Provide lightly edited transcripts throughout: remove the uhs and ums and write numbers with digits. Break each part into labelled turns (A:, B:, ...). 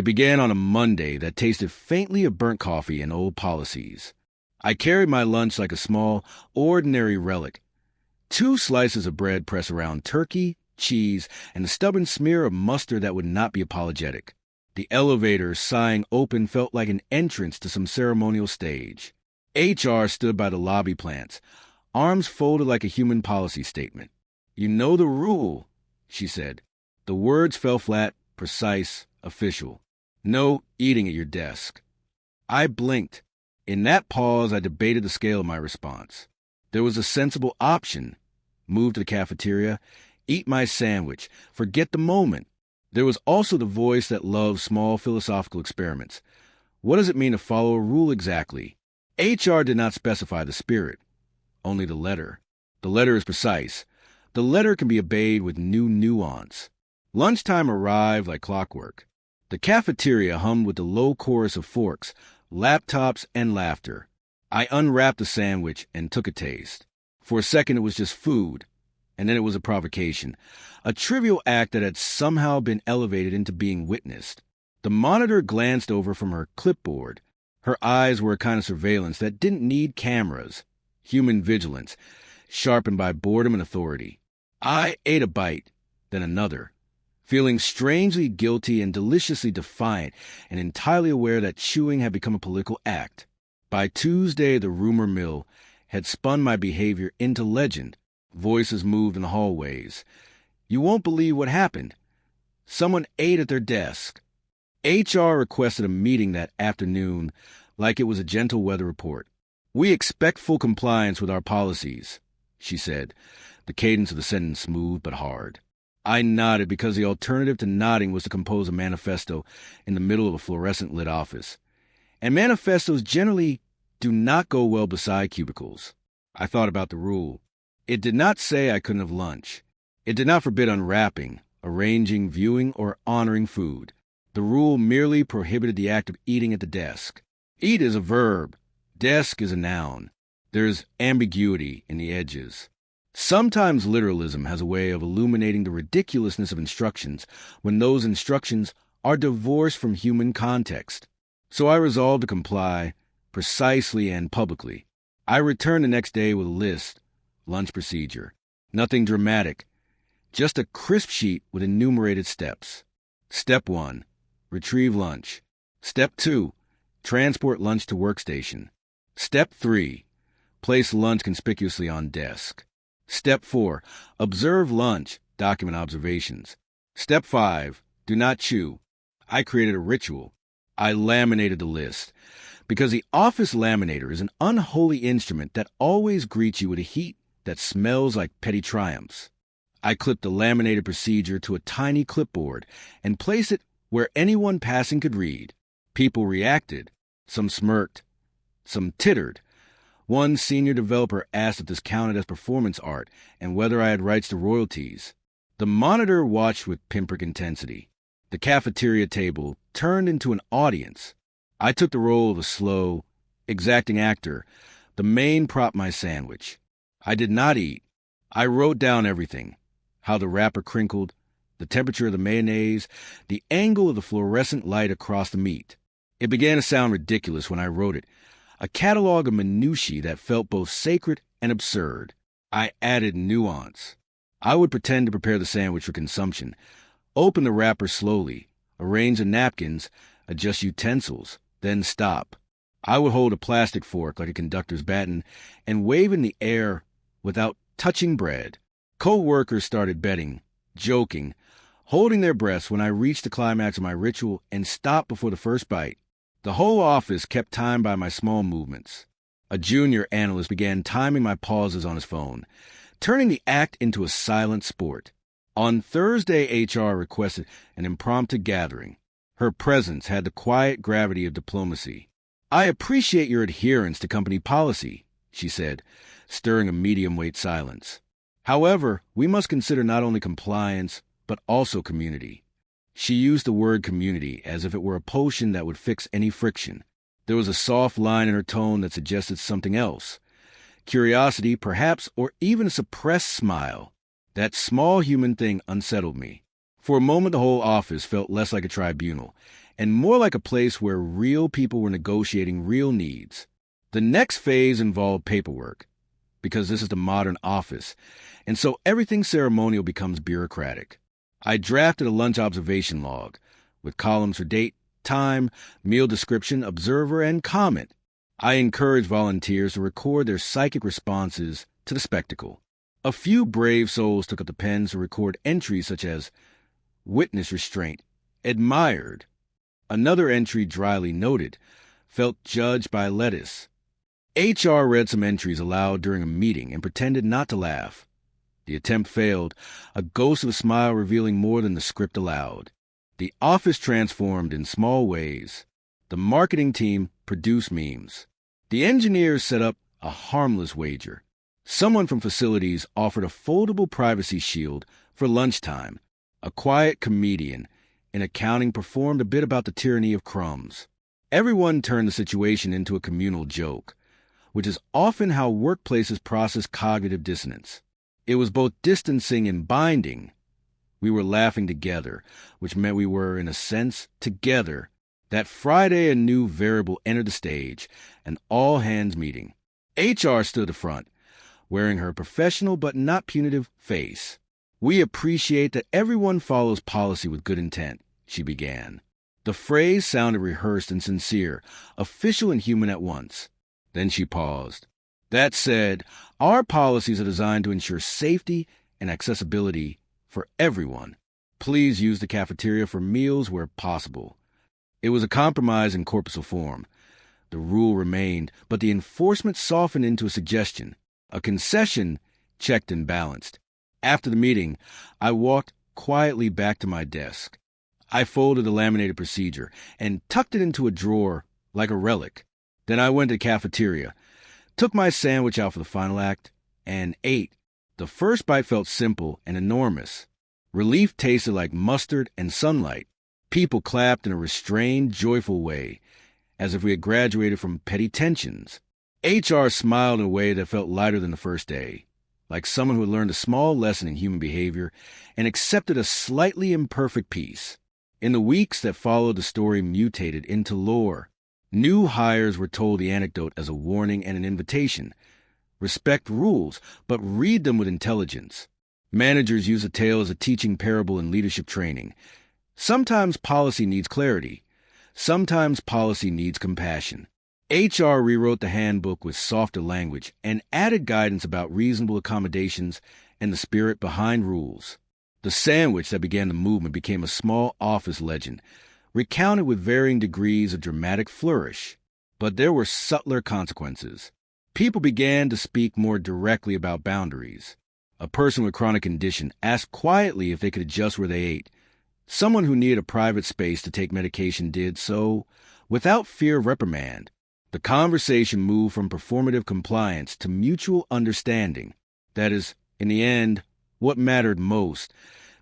A: It began on a Monday that tasted faintly of burnt coffee and old policies. I carried my lunch like a small, ordinary relic. 2 slices of bread pressed around turkey, cheese, and a stubborn smear of mustard that would not be apologetic. The elevator, sighing open, felt like an entrance to some ceremonial stage. HR stood by the lobby plants, arms folded like a human policy statement. "You know the rule," she said. The words fell flat, precise, official. "No eating at your desk." I blinked. In that pause, I debated the scale of my response. There was a sensible option. Move to the cafeteria, eat my sandwich, forget the moment. There was also the voice that loves small philosophical experiments. What does it mean to follow a rule exactly? HR did not specify the spirit, only the letter. The letter is precise. The letter can be obeyed with new nuance. Lunchtime arrived like clockwork. The cafeteria hummed with the low chorus of forks, laptops, and laughter. I unwrapped the sandwich and took a taste. For a second, it was just food, and then it was a provocation, a trivial act that had somehow been elevated into being witnessed. The monitor glanced over from her clipboard. Her eyes were a kind of surveillance that didn't need cameras, human vigilance, sharpened by boredom and authority. I ate a bite, then another, feeling strangely guilty and deliciously defiant and entirely aware that chewing had become a political act. By Tuesday, the rumor mill had spun my behavior into legend. Voices moved in the hallways. "You won't believe what happened. Someone ate at their desk." HR requested a meeting that afternoon like it was a gentle weather report. "We expect full compliance with our policies," she said, the cadence of the sentence smooth but hard. I nodded because the alternative to nodding was to compose a manifesto in the middle of a fluorescent-lit office. And manifestos generally do not go well beside cubicles. I thought about the rule. It did not say I couldn't have lunch. It did not forbid unwrapping, arranging, viewing, or honoring food. The rule merely prohibited the act of eating at the desk. Eat is a verb. Desk is a noun. There's ambiguity in the edges. Sometimes literalism has a way of illuminating the ridiculousness of instructions when those instructions are divorced from human context. So I resolved to comply, precisely and publicly. I returned the next day with a list, lunch procedure. Nothing dramatic, just a crisp sheet with enumerated steps. Step 1, retrieve lunch. Step 2, transport lunch to workstation. Step 3, place lunch conspicuously on desk. Step 4, observe lunch, document observations. Step 5, do not chew. I created a ritual. I laminated the list, because the office laminator is an unholy instrument that always greets you with a heat that smells like petty triumphs. I clipped the laminated procedure to a tiny clipboard and placed it where anyone passing could read. People reacted. Some smirked. Some tittered. One senior developer asked if this counted as performance art and whether I had rights to royalties. The monitor watched with pinprick intensity. The cafeteria table turned into an audience. I took the role of a slow, exacting actor, the main prop my sandwich. I did not eat. I wrote down everything. How the wrapper crinkled, the temperature of the mayonnaise, the angle of the fluorescent light across the meat. It began to sound ridiculous when I wrote it, a catalog of minutiae that felt both sacred and absurd. I added nuance. I would pretend to prepare the sandwich for consumption, open the wrapper slowly, arrange the napkins, adjust utensils, then stop. I would hold a plastic fork like a conductor's baton and wave in the air without touching bread. Co-workers started betting, joking, holding their breaths when I reached the climax of my ritual and stopped before the first bite. The whole office kept time by my small movements. A junior analyst began timing my pauses on his phone, turning the act into a silent sport. On Thursday, HR requested an impromptu gathering. Her presence had the quiet gravity of diplomacy. "I appreciate your adherence to company policy," she said, stirring a medium-weight silence. "However, we must consider not only compliance, but also community." She used the word community as if it were a potion that would fix any friction. There was a soft line in her tone that suggested something else. Curiosity, perhaps, or even a suppressed smile. That small human thing unsettled me. For a moment, the whole office felt less like a tribunal, and more like a place where real people were negotiating real needs. The next phase involved paperwork, because this is the modern office, and so everything ceremonial becomes bureaucratic. I drafted a lunch observation log, with columns for date, time, meal description, observer, and comment. I encouraged volunteers to record their psychic responses to the spectacle. A few brave souls took up the pens to record entries such as witness restraint, admired. Another entry dryly noted, felt judged by lettuce. HR read some entries aloud during a meeting and pretended not to laugh. The attempt failed, a ghost of a smile revealing more than the script allowed. The office transformed in small ways. The marketing team produced memes. The engineers set up a harmless wager. Someone from facilities offered a foldable privacy shield for lunchtime. A quiet comedian in accounting performed a bit about the tyranny of crumbs. Everyone turned the situation into a communal joke, which is often how workplaces process cognitive dissonance. It was both distancing and binding. We were laughing together, which meant we were, in a sense, together. That Friday, a new variable entered the stage, an all-hands meeting. HR stood at the front, wearing her professional but not punitive face. "We appreciate that everyone follows policy with good intent," she began. The phrase sounded rehearsed and sincere, official and human at once. Then she paused. "That said, our policies are designed to ensure safety and accessibility for everyone. Please use the cafeteria for meals where possible." It was a compromise in corpuscle form. The rule remained, but the enforcement softened into a suggestion, a concession checked and balanced. After the meeting, I walked quietly back to my desk. I folded the laminated procedure and tucked it into a drawer like a relic. Then I went to the cafeteria, took my sandwich out for the final act, and ate. The first bite felt simple and enormous. Relief tasted like mustard and sunlight. People clapped in a restrained, joyful way, as if we had graduated from petty tensions. HR smiled in a way that felt lighter than the first day, like someone who had learned a small lesson in human behavior and accepted a slightly imperfect piece. In the weeks that followed, the story mutated into lore. New hires were told the anecdote as a warning and an invitation. Respect rules, but read them with intelligence. Managers use the tale as a teaching parable in leadership training. Sometimes policy needs clarity. Sometimes policy needs compassion. HR rewrote the handbook with softer language and added guidance about reasonable accommodations and the spirit behind rules. The sandwich that began the movement became a small office legend, recounted with varying degrees of dramatic flourish. But there were subtler consequences. People began to speak more directly about boundaries. A person with chronic condition asked quietly if they could adjust where they ate. Someone who needed a private space to take medication did so without fear of reprimand. The conversation moved from performative compliance to mutual understanding. That is, in the end, what mattered most,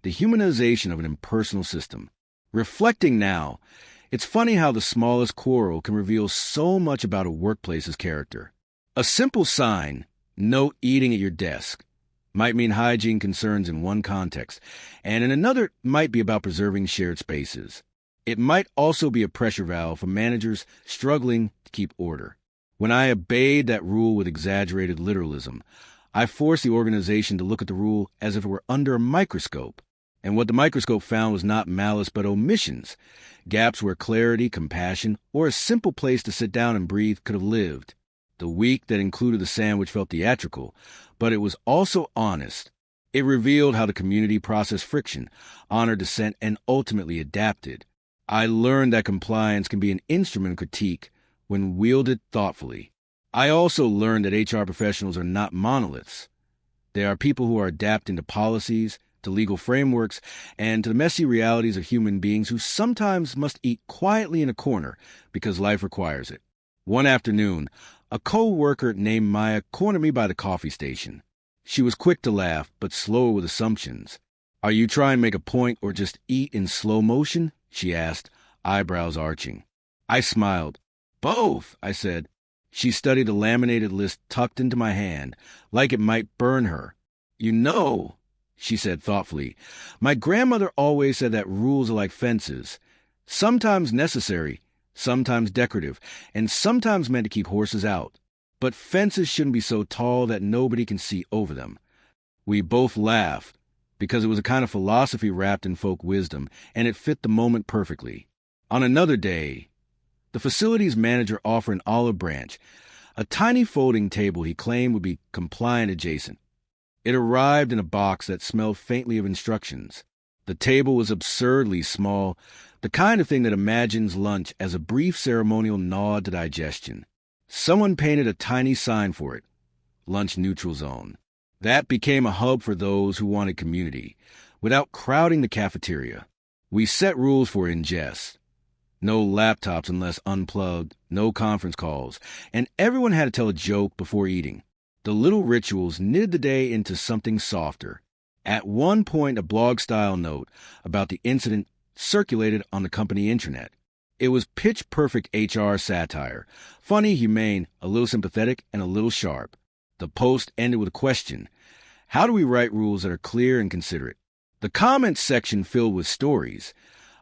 A: the humanization of an impersonal system. Reflecting now, it's funny how the smallest quarrel can reveal so much about a workplace's character. A simple sign, "No eating at your desk," might mean hygiene concerns in one context, and in another might be about preserving shared spaces. It might also be a pressure valve for managers struggling to keep order. When I obeyed that rule with exaggerated literalism, I forced the organization to look at the rule as if it were under a microscope. And what the microscope found was not malice but omissions, gaps where clarity, compassion, or a simple place to sit down and breathe could have lived. The week that included the sandwich felt theatrical, but it was also honest. It revealed how the community processed friction, honored dissent, and ultimately adapted. I learned that compliance can be an instrument of critique when wielded thoughtfully. I also learned that HR professionals are not monoliths. They are people who are adapting to policies, to legal frameworks, and to the messy realities of human beings who sometimes must eat quietly in a corner because life requires it. One afternoon, a co-worker named Maya cornered me by the coffee station. She was quick to laugh, but slower with assumptions. "Are you trying to make a point or just eat in slow motion?" she asked, eyebrows arching. I smiled. "Both," I said. She studied the laminated list tucked into my hand, like it might burn her. "You know," she said thoughtfully, "my grandmother always said that rules are like fences. Sometimes necessary, sometimes decorative, and sometimes meant to keep horses out. But fences shouldn't be so tall that nobody can see over them. We both laughed, because it was a kind of philosophy wrapped in folk wisdom, and it fit the moment perfectly. On another day, the facilities manager offered an olive branch, a tiny folding table he claimed would be compliant adjacent. It arrived in a box that smelled faintly of instructions. The table was absurdly small, the kind of thing that imagines lunch as a brief ceremonial nod to digestion. Someone painted a tiny sign for it, Lunch Neutral Zone. That became a hub for those who wanted community, without crowding the cafeteria. We set rules for ingest. No laptops unless unplugged, no conference calls, and everyone had to tell a joke before eating. The little rituals knitted the day into something softer. At one point, a blog-style note about the incident circulated on the company intranet. It was pitch-perfect HR satire, funny, humane, a little sympathetic, and a little sharp. The post ended with a question: how do we write rules that are clear and considerate? The comments section filled with stories.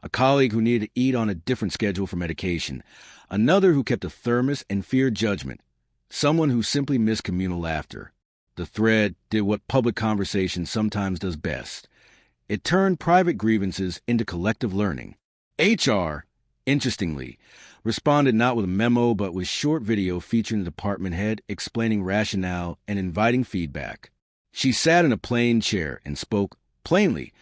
A: A colleague who needed to eat on a different schedule for medication. Another who kept a thermos and feared judgment. Someone who simply missed communal laughter. The thread did what public conversation sometimes does best. It turned private grievances into collective learning. HR, interestingly, responded not with a memo but with short video featuring the department head explaining rationale and inviting feedback. She sat in a plain chair and spoke plainly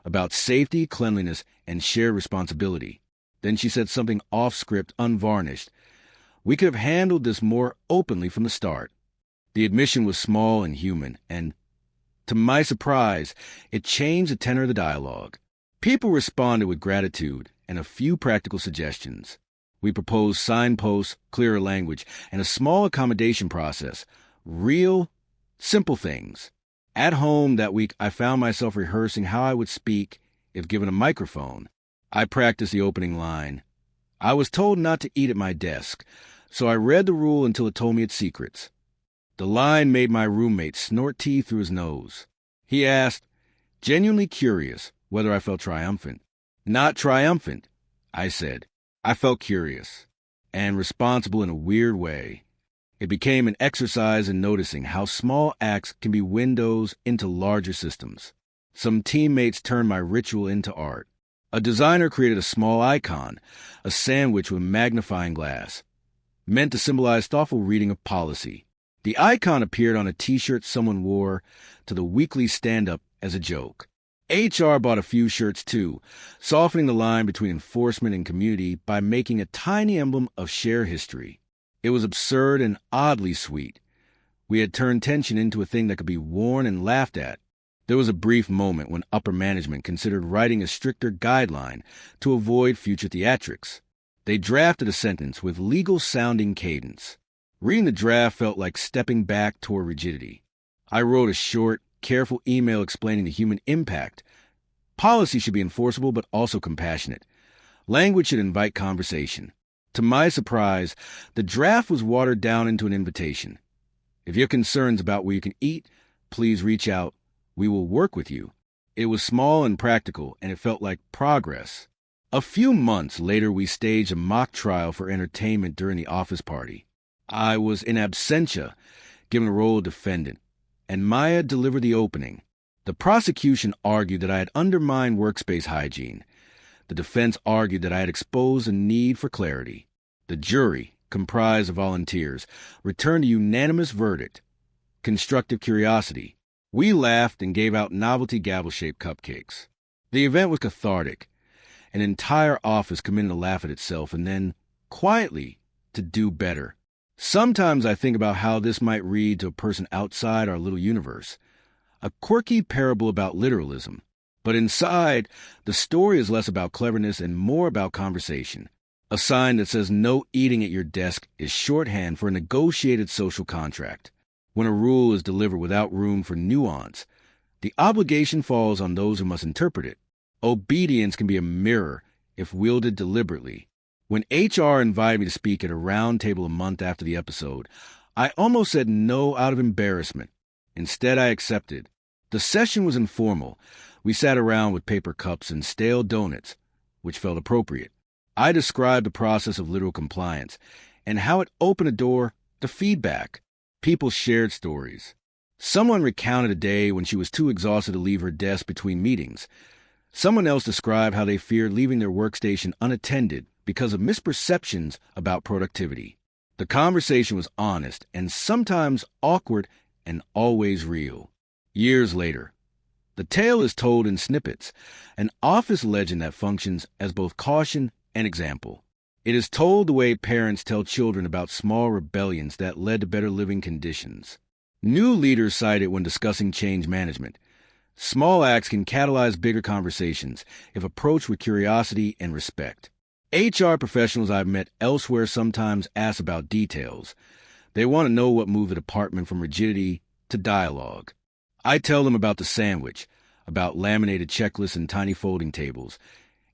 A: about safety, cleanliness, and shared responsibility. Then she said something off-script, unvarnished. We could have handled this more openly from the start. The admission was small and human, and, to my surprise, it changed the tenor of the dialogue. People responded with gratitude and a few practical suggestions. We proposed signposts, clearer language, and a small accommodation process. Real, simple things. At home that week, I found myself rehearsing how I would speak if given a microphone. I practiced the opening line. I was told not to eat at my desk, so I read the rule until it told me its secrets. The line made my roommate snort tea through his nose. He asked, genuinely curious, whether I felt triumphant. Not triumphant, I said. I felt curious, and responsible in a weird way. It became an exercise in noticing how small acts can be windows into larger systems. Some teammates turned my ritual into art. A designer created a small icon, a sandwich with a magnifying glass, meant to symbolize thoughtful reading of policy. The icon appeared on a t-shirt someone wore to the weekly stand-up as a joke. HR bought a few shirts too, softening the line between enforcement and community by making a tiny emblem of shared history. It was absurd and oddly sweet. We had turned tension into a thing that could be worn and laughed at. There was a brief moment when upper management considered writing a stricter guideline to avoid future theatrics. They drafted a sentence with legal-sounding cadence. Reading the draft felt like stepping back toward rigidity. I wrote a short, careful email explaining the human impact. Policy should be enforceable but also compassionate. Language should invite conversation. To my surprise, the draft was watered down into an invitation. If you have concerns about where you can eat, please reach out. We will work with you. It was small and practical, and it felt like progress. A few months later, we staged a mock trial for entertainment during the office party. I was in absentia, given the role of defendant, and Maya delivered the opening. The prosecution argued that I had undermined workspace hygiene. The defense argued that I had exposed a need for clarity. The jury, comprised of volunteers, returned a unanimous verdict: constructive curiosity. We laughed and gave out novelty gavel-shaped cupcakes. The event was cathartic. An entire office committed to laugh at itself and then, quietly, to do better. Sometimes I think about how this might read to a person outside our little universe. A quirky parable about literalism. But inside, the story is less about cleverness and more about conversation. A sign that says no eating at your desk is shorthand for a negotiated social contract. When a rule is delivered without room for nuance, the obligation falls on those who must interpret it. Obedience can be a mirror if wielded deliberately. When HR invited me to speak at a round table a month after the episode, I almost said no out of embarrassment. Instead, I accepted. The session was informal. We sat around with paper cups and stale donuts, which felt appropriate. I described the process of literal compliance and how it opened a door to feedback. People shared stories. Someone recounted a day when she was too exhausted to leave her desk between meetings. Someone else described how they feared leaving their workstation unattended because of misperceptions about productivity. The conversation was honest and sometimes awkward and always real. Years later, the tale is told in snippets, an office legend that functions as both caution and example. It is told the way parents tell children about small rebellions that led to better living conditions. New leaders cite it when discussing change management. Small acts can catalyze bigger conversations if approached with curiosity and respect. HR professionals I've met elsewhere sometimes ask about details. They want to know what moved the department from rigidity to dialogue. I tell them about the sandwich, about laminated checklists and tiny folding tables,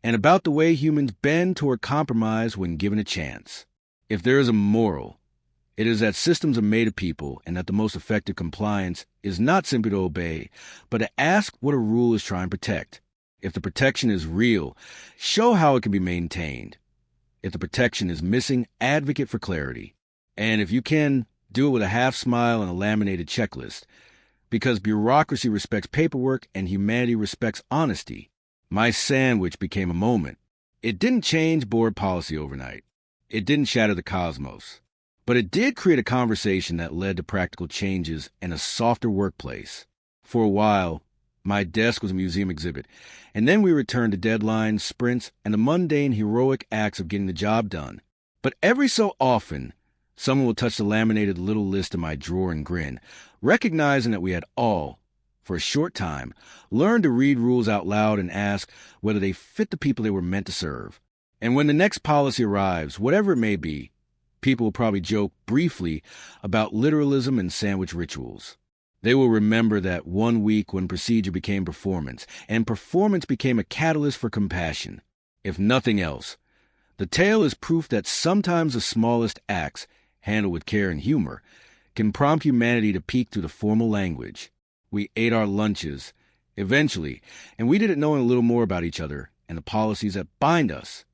A: and about the way humans bend toward compromise when given a chance. If there is a moral, it is that systems are made of people and that the most effective compliance is not simply to obey, but to ask what a rule is trying to protect. If the protection is real, show how it can be maintained. If the protection is missing, advocate for clarity. And if you can, do it with a half smile and a laminated checklist. Because bureaucracy respects paperwork and humanity respects honesty. My sandwich became a moment. It didn't change board policy overnight. It didn't shatter the cosmos. But it did create a conversation that led to practical changes and a softer workplace. For a while, my desk was a museum exhibit, and then we returned to deadlines, sprints, and the mundane, heroic acts of getting the job done. But every so often, someone will touch the laminated little list in my drawer and grin, recognizing that we had all, for a short time, learned to read rules out loud and ask whether they fit the people they were meant to serve. And when the next policy arrives, whatever it may be, people will probably joke briefly about literalism and sandwich rituals. They will remember that one week when procedure became performance, and performance became a catalyst for compassion. If nothing else, the tale is proof that sometimes the smallest acts, handled with care and humor, can prompt humanity to peek through the formal language. We ate our lunches, eventually, and we did it knowing a little more about each other and the policies that bind us.